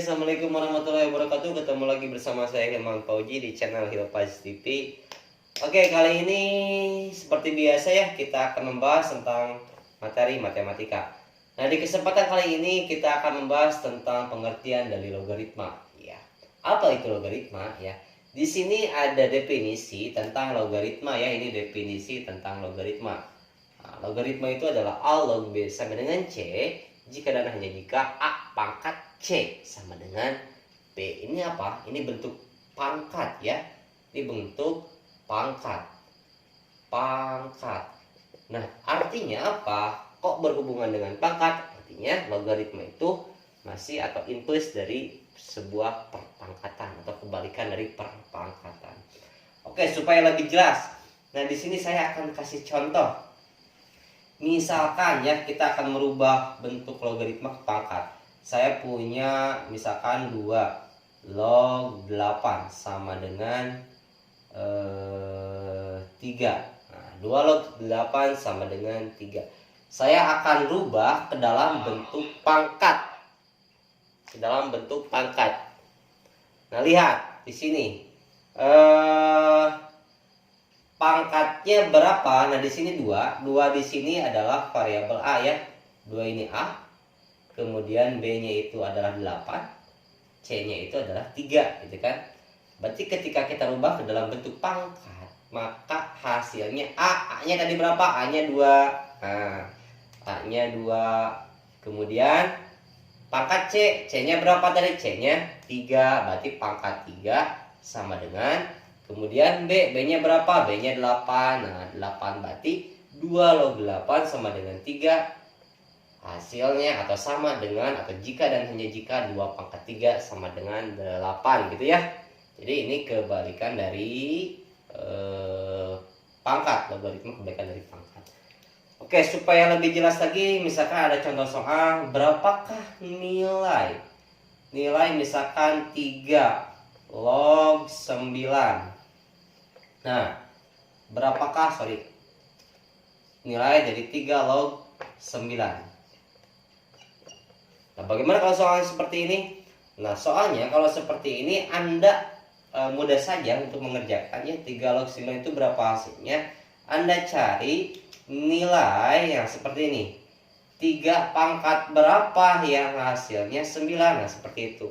Assalamualaikum warahmatullahi wabarakatuh. Ketemu lagi bersama saya Hilman Fauji di channel Hilpaz TV. Oke, kali ini seperti biasa ya, kita akan membahas tentang materi matematika. Nah, di kesempatan kali ini kita akan membahas tentang pengertian dari logaritma. Ya, apa itu logaritma? Ya, di sini ada definisi tentang logaritma ya. Ini definisi tentang logaritma. Nah, logaritma itu adalah A log B sama dengan C jika dan hanya jika A pangkat C sama dengan B. Ini apa? Ini bentuk pangkat ya. Ini bentuk pangkat. Pangkat. Nah, artinya apa? Kok berhubungan dengan pangkat? Artinya logaritma itu masih atau inverse dari sebuah perpangkatan atau kebalikan dari perpangkatan. Oke, supaya lebih jelas. Nah, di sini saya akan kasih contoh. Misalkan ya, kita akan merubah bentuk logaritma ke pangkat. Saya punya misalkan 2 log 8 sama dengan 3. Nah, 2 log 8 sama dengan 3. Saya akan rubah ke dalam bentuk pangkat. Ke dalam bentuk pangkat. Nah, lihat di sini. Pangkatnya berapa? Nah, di sini 2. 2 di sini adalah variabel A ya. 2 ini A. Kemudian B-nya itu adalah 8. C-nya itu adalah 3, gitu kan? Berarti ketika kita rubah ke dalam bentuk pangkat, maka hasilnya A-nya tadi berapa? A-nya 2. Nah, A-nya 2. Kemudian pangkat C, C-nya berapa tadi? C-nya 3. Berarti pangkat 3 sama dengan, kemudian B-nya berapa? B-nya 8. Nah, 8 berarti 2 log 8 sama dengan 3. Hasilnya atau sama dengan, atau jika dan hanya jika 2 pangkat 3 sama dengan 8, gitu ya. Jadi ini kebalikan dari pangkat, logaritma kebalikan dari pangkat. Oke, supaya lebih jelas lagi, misalkan ada contoh soal, berapakah nilai misalkan 3 log 9. Nah, berapakah nilai dari 3 log 9? Nah, bagaimana kalau soalnya seperti ini? Nah, soalnya kalau seperti ini Anda mudah saja untuk mengerjakannya. 3 log 9 itu berapa hasilnya? Anda cari nilai yang seperti ini. 3 pangkat berapa yang hasilnya 9? Nah, seperti itu.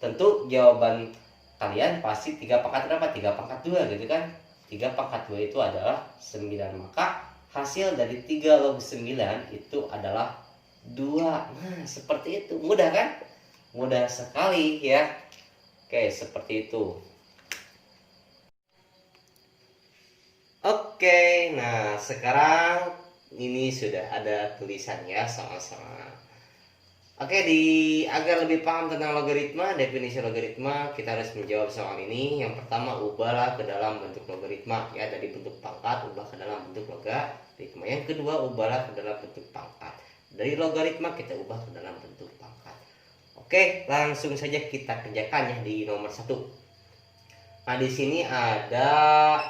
Tentu jawaban kalian pasti 3 pangkat berapa? 3 pangkat 2, gitu kan? 3 pangkat 2 itu adalah 9. Maka hasil dari 3 log 9 itu adalah 2. Nah, seperti itu. Mudah kan? Mudah sekali ya. Oke, seperti itu. Oke, nah sekarang ini sudah ada tulisan ya, sama-sama. Oke, agar lebih paham tentang logaritma, definisi logaritma, kita harus menjawab soal ini. Yang pertama, ubahlah ke dalam bentuk logaritma ya, dari bentuk pangkat ubah ke dalam bentuk logaritma. Yang kedua, ubahlah ke dalam bentuk pangkat. Dari logaritma kita ubah ke dalam bentuk pangkat. Oke, langsung saja kita kerjakan ya di nomor 1. Nah, di sini ada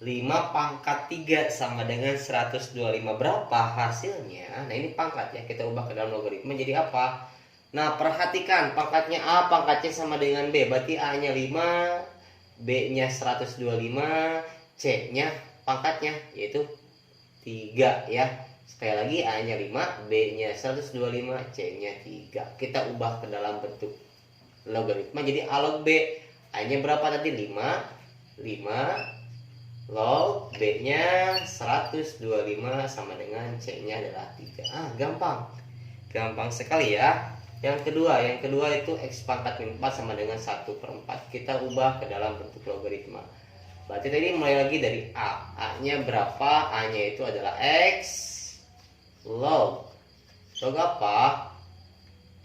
5 pangkat 3 sama dengan 125. Berapa hasilnya? Nah, ini pangkat ya, kita ubah ke dalam logaritma jadi apa? Nah, perhatikan pangkatnya A, pangkatnya sama dengan B. Berarti A-nya 5, B-nya 125, C-nya pangkatnya yaitu 3 ya. Sekali lagi, A-nya 5, B-nya 125, C-nya 3. Kita ubah ke dalam bentuk logaritma jadi A log B. A-nya berapa tadi? 5 log B-nya 125 sama dengan C-nya adalah 3. Gampang. Gampang sekali ya. Yang kedua itu X pangkat 4 sama dengan 1/4. Kita ubah ke dalam bentuk logaritma. Berarti tadi mulai lagi dari A. A-nya berapa? A-nya itu adalah X log apa?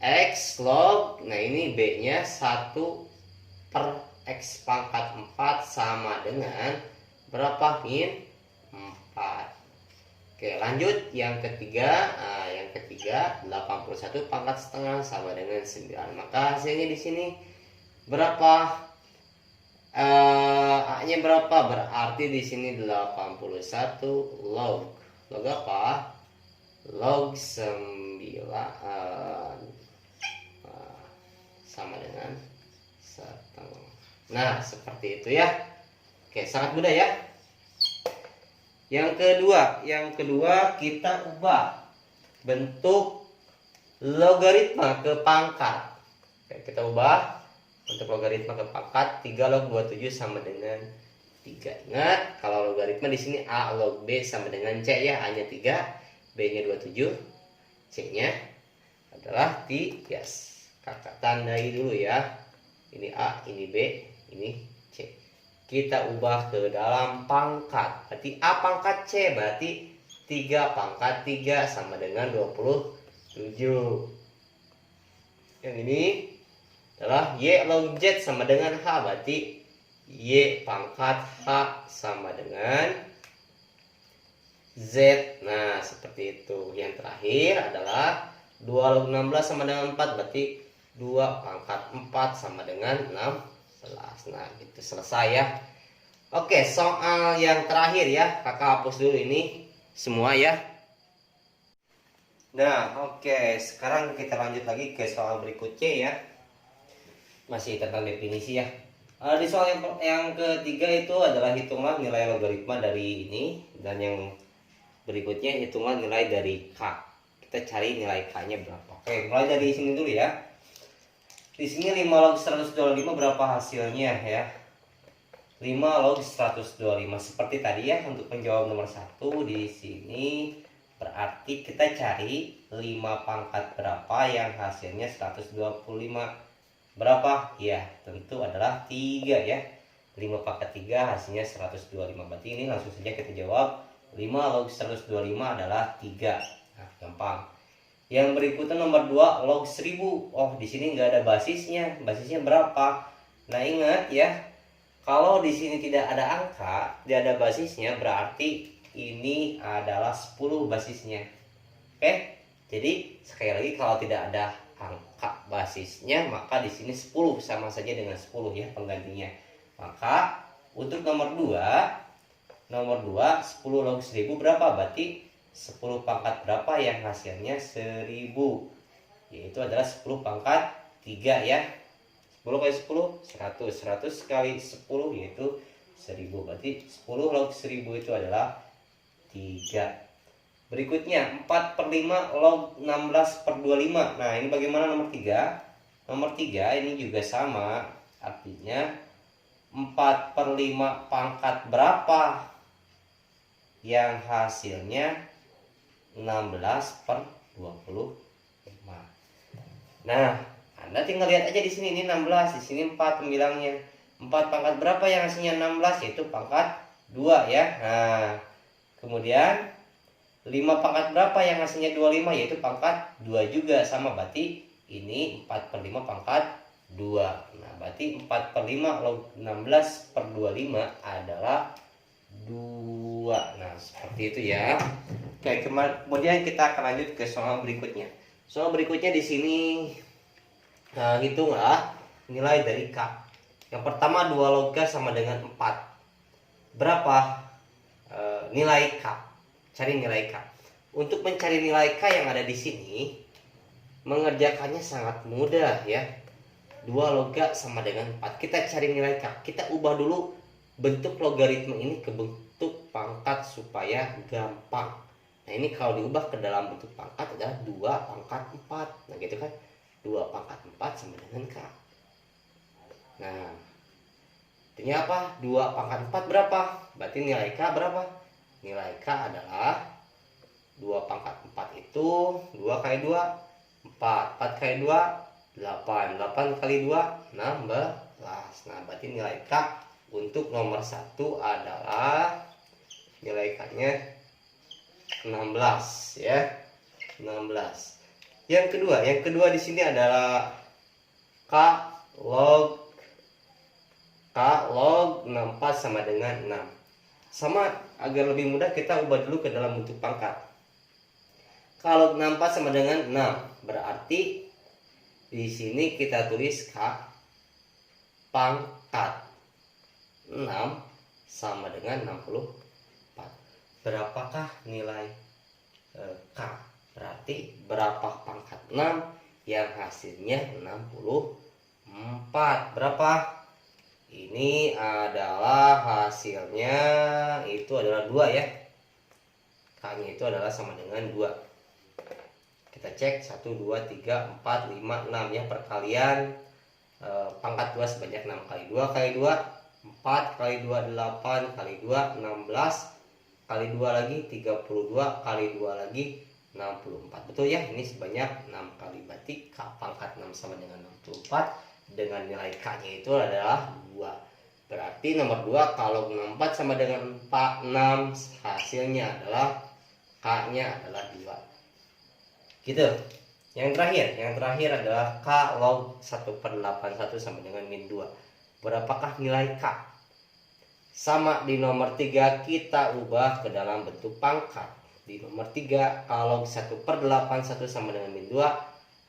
X log. Nah, ini B-nya 1/X pangkat 4 sama dengan berapa? Min 4. Oke, lanjut yang ketiga. Yang ketiga 81 pangkat setengah sama dengan 9. Maka hasilnya di sini berapa? A-nya berapa? Berarti di sini 81 log apa? Log 9 sama dengan setengah. Nah, seperti itu ya. Oke, sangat mudah ya. Yang kedua kita ubah bentuk logaritma ke pangkat. Oke, kita ubah bentuk logaritma ke pangkat. 3 log 27 sama dengan 3. Ingat, kalau logaritma di sini A log B sama dengan C ya. A-nya 3, B-nya 27, C-nya adalah 3. Kakak tandai dulu ya. Ini A, ini B, ini C. Kita ubah ke dalam pangkat. Berarti A pangkat C berarti 3 pangkat 3 sama dengan 27. Yang ini adalah Y log Z sama dengan H. Berarti Y pangkat H sama dengan Z. Nah, seperti itu. Yang terakhir adalah 2 log 16 sama dengan 4. Berarti 2 pangkat 4 sama dengan 16. Nah, gitu selesai ya. Oke, soal yang terakhir ya. Kakak hapus dulu ini semua ya. Nah, oke. Sekarang kita lanjut lagi ke soal berikutnya ya. Masih tentang definisi ya. Di soal yang ketiga itu adalah hitunglah nilai logaritma dari ini. Dan yang berikutnya hitunglah nilai dari K. Kita cari nilai K-nya berapa. Oke, mulai dari sini dulu ya. Di sini 5 log 125 berapa hasilnya ya? 5 log 125 seperti tadi ya. Untuk menjawab nomor 1 di sini berarti kita cari 5 pangkat berapa yang hasilnya 125. Berapa? Ya, tentu adalah 3 ya. 5 pangkat 3 hasilnya 125. Berarti ini langsung saja kita jawab 5 log 125 adalah 3. Nah, gampang. Yang berikutnya nomor 2 log 1000. Oh, di sini nggak ada basisnya. Basisnya berapa? Nah, ingat ya. Kalau di sini tidak ada angka, tidak ada basisnya, berarti ini adalah 10 basisnya. Oke? Jadi, sekali lagi kalau tidak ada angka basisnya, maka di sini 10 sama saja dengan 10 ya penggantinya. Maka untuk nomor 2 10 log 1000 berapa? Berarti 10 pangkat berapa yang hasilnya 1000, yaitu adalah 10 pangkat 3 ya. 10 kali 10 100, 100 kali 10 yaitu 1000. Berarti 10 log 1000 itu adalah 3. Berikutnya 4/5 log 16/25. Nah, ini bagaimana nomor 3? Nomor 3 ini juga sama. Artinya 4/5 pangkat berapa yang hasilnya 16/25. Nah, Anda tinggal lihat aja di sini, ini 16, di sini 4 pembilangnya. 4 pangkat berapa yang hasilnya 16? Yaitu pangkat 2 ya. Nah, kemudian 5 pangkat berapa yang hasilnya 25? Yaitu pangkat 2 juga, sama. Berarti ini 4/5 pangkat 2. Nah, berarti 4/5 log 16/25 adalah 2. Nah, seperti itu ya. Oke, kemudian kita akan lanjut ke soal berikutnya. Soal berikutnya di sini hitunglah nilai dari K. Yang pertama 2 log K sama dengan 4. Berapa nilai K? Cari nilai K. Untuk mencari nilai K yang ada di sini, mengerjakannya sangat mudah ya. 2 log K sama dengan 4. Kita cari nilai K. Kita ubah dulu bentuk logaritma ini ke bentuk pangkat supaya gampang. Nah, ini kalau diubah ke dalam bentuk pangkat adalah 2 pangkat 4. Nah, gitu kan. 2 pangkat 4 sama dengan K. Nah, artinya apa? 2 pangkat 4 berapa? Berarti nilai K berapa? Nilai K adalah 2 pangkat 4 itu 2 kali 2 4. 4 kali 2 8. 8 kali 2 16. Nah, berarti nilai K untuk nomor 1 adalah nilai K-nya 16 ya. 16. Yang kedua di sini adalah K log 64 sama dengan 6. Sama, agar lebih mudah kita ubah dulu ke dalam bentuk pangkat. Kalau 64 sama dengan 6, berarti di sini kita tulis K pangkat 6 sama dengan 64. Berapakah nilai K? Berarti berapa pangkat 6 yang hasilnya 64. 4. Berapa? Ini adalah hasilnya itu adalah 2 ya. K-nya itu adalah sama dengan 2. Kita cek 1, 2, 3, 4, 5, 6 ya. Perkalian pangkat 2 sebanyak 6 kali 2 kali 2 4 kali 2 8 kali 2 16 kali 2 lagi 32 kali 2 lagi 64. Betul ya, ini sebanyak 6 kali. Berarti K pangkat 6 sama dengan 64 dengan nilai K-nya itu adalah 2. Berarti nomor 2 kalau 64 sama dengan 6 hasilnya adalah K-nya adalah 2. Gitu. Yang terakhir adalah K log 1/81 sama dengan min 2. Berapakah nilai K? Sama di nomor 3 kita ubah ke dalam bentuk pangkat. Di nomor 3 kalau 1/81 sama dengan min 2,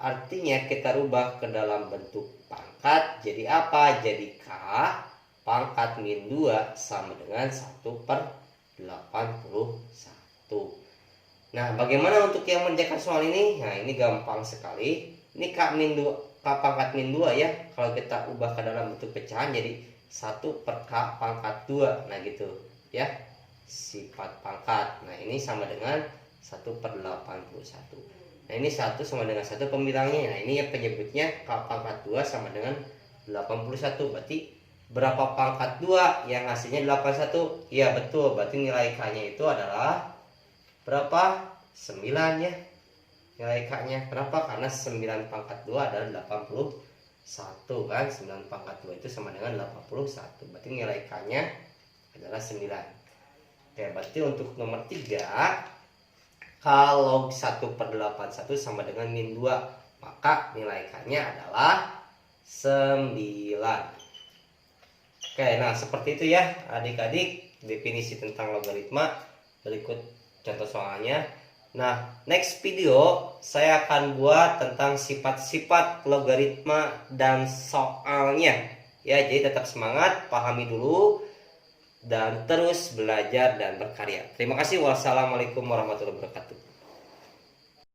artinya kita rubah ke dalam bentuk pangkat. Jadi apa? Jadi K pangkat min 2 sama dengan 1/81. Nah, bagaimana untuk yang mengerjakan soal ini? Nah, ini gampang sekali. Ini K pangkat min 2 ya. Kalau kita ubah ke dalam bentuk pecahan jadi 1/K pangkat 2. Nah, gitu ya. Sifat pangkat. Nah, ini sama dengan 1/81. Nah, ini 1 sama dengan 1 pembilangnya. Nah, ini yang penyebutnya K pangkat 2 sama dengan 81. Berarti berapa pangkat 2 yang hasilnya 81? Iya, betul. Berarti nilai K-nya itu adalah berapa? 9 ya. Nilai K-nya. Kenapa? Karena 9 pangkat 2 adalah 81 kan. 9 pangkat 2 itu sama dengan 81. Berarti nilai K-nya adalah 9. Oke, berarti untuk nomor 3 kalau 1/81 sama dengan min 2, maka nilai K-nya adalah 9. Oke, nah seperti itu ya adik-adik definisi tentang logaritma. Berikut contoh soalnya. Nah, next video saya akan buat tentang sifat-sifat logaritma dan soalnya. Ya, jadi tetap semangat, pahami dulu dan terus belajar dan berkarya. Terima kasih. Wassalamualaikum warahmatullahi wabarakatuh.